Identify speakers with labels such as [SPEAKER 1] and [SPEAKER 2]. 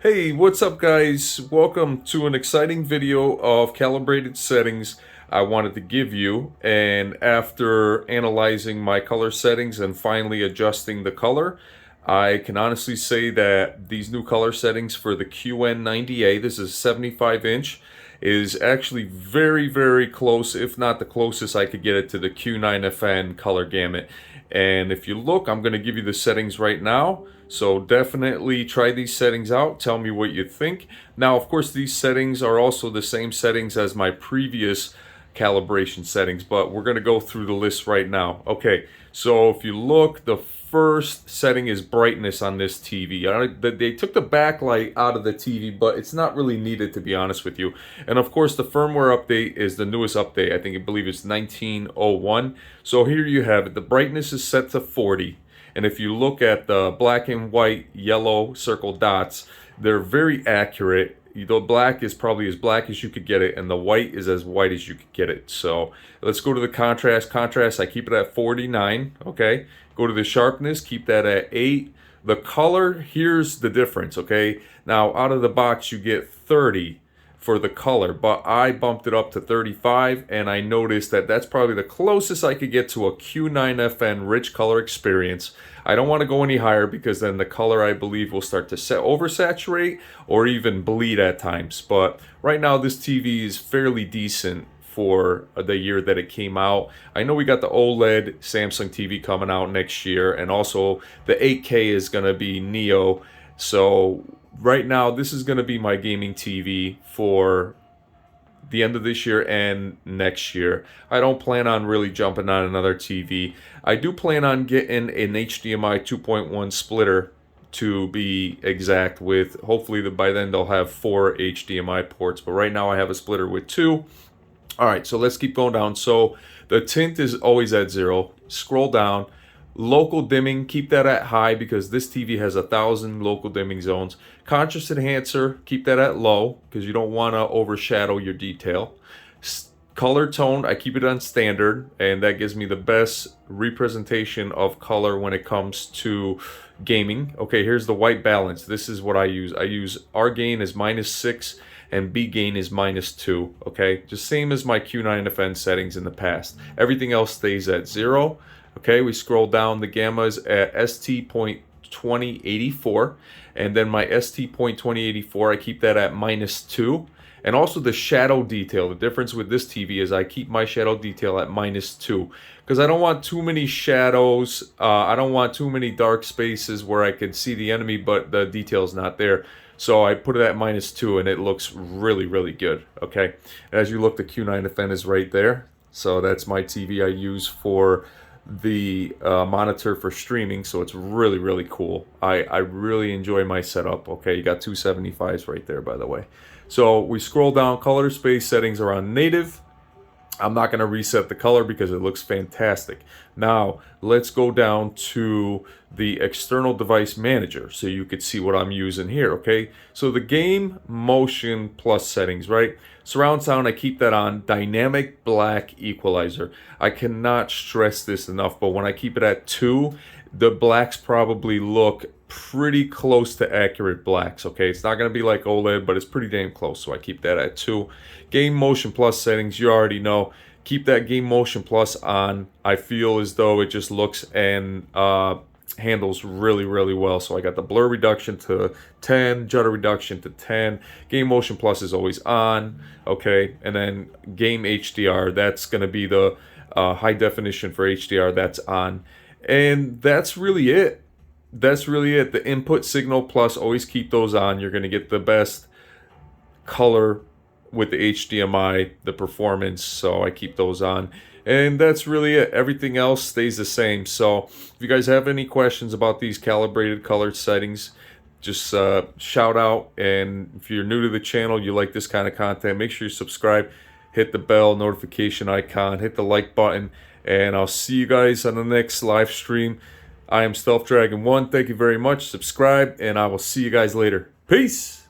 [SPEAKER 1] Hey, what's up guys? Welcome to an exciting video of calibrated settings I wanted to give you. And after analyzing my color settings and finally adjusting the color, I can honestly say that these new color settings for the QN90A, this is 75-inch, is actually very close, if not the closest I could get it to the Q9FN color gamut. And if you look, I'm going to give you the settings right now. So definitely try these settings out. Tell me what you think. Now, of course, these settings are also the same settings as my previous calibration settings, but we're going to go through the list right now. Okay, so if you look, the first setting is brightness on this TV. They took the backlight out of the TV, but it's not really needed, to be honest with you. And of course, the firmware update is the newest update. I believe it's 1901. So here you have it. The brightness is set to 40. And if you look at the black and white yellow circle dots, they're very accurate. The black is probably as black as you could get it, and the white is as white as you could get it. So let's go to the contrast. Contrast, I keep it at 49, okay? Go to the sharpness, keep that at 8. The color, here's the difference, okay? Now, out of the box, you get 30 for the color, but I bumped it up to 35, and I noticed that that's probably the closest I could get to a Q9FN rich color experience. I don't want to go any higher because then the color, I believe, will start to oversaturate or even bleed at times. But right now this TV is fairly decent for the year that it came out. I know we got the OLED Samsung TV coming out next year, and also the 8K is going to be Neo. So right now, this is going to be my gaming TV for the end of this year and next year. I don't plan on really jumping on another TV. I do plan on getting an HDMI 2.1 splitter, to be exact, with hopefully by then they'll have 4 HDMI ports. But right now I have a splitter with 2. All right, so let's keep going down. So the tint is always at 0. Scroll down. Local dimming, keep that at high because this TV has 1,000 local dimming zones. Contrast enhancer, keep that at low because you don't want to overshadow your detail. Color tone, I keep it on standard, and that gives me the best representation of color when it comes to gaming. Okay, here's the white balance. This is what I use. I use R gain is -6 and B gain is -2. Okay, just same as my Q9FN settings in the past. Everything else stays at 0. Okay, we scroll down, the gamma is at ST.2084, and then my ST.2084, I keep that at -2. And also the shadow detail, the difference with this TV is I keep my shadow detail at -2, because I don't want too many shadows, I don't want too many dark spaces where I can see the enemy but the detail's not there. So I put it at -2 and it looks really good, okay? As you look, the Q9FN is right there. So that's my TV I use for the monitor for streaming, so it's really cool. I really enjoy my setup. Okay, you got 275s right there, by the way. So we scroll down, color space settings are on native. I'm not going to reset the color because it looks fantastic. Now let's go down to the external device manager so you could see what I'm using here. Okay, so the game motion plus settings, right? Surround sound, I keep that on. Dynamic black equalizer, I cannot stress this enough, but when I keep it at 2, the blacks probably look pretty close to accurate blacks. Okay, it's not going to be like OLED, but it's pretty damn close, so I keep that at 2. Game motion plus settings, you already know, keep that game motion plus on. I feel as though it just looks and handles really well. So I got the blur reduction to 10, judder reduction to 10. Game motion plus is always on. Okay, and then game HDR, that's going to be the high definition for HDR, that's on. And that's really it. That's really it. The input signal plus, always keep those on. You're going to get the best color with the HDMI, the performance, so I keep those on. And that's really it. Everything else stays the same. So if you guys have any questions about these calibrated color settings, just shout out. And if you're new to the channel, you like this kind of content, make sure you subscribe, hit the bell notification icon, hit the like button, and I'll see you guys on the next live stream. I am Stealth Dragon 1. Thank you very much. Subscribe, and I will see you guys later. Peace!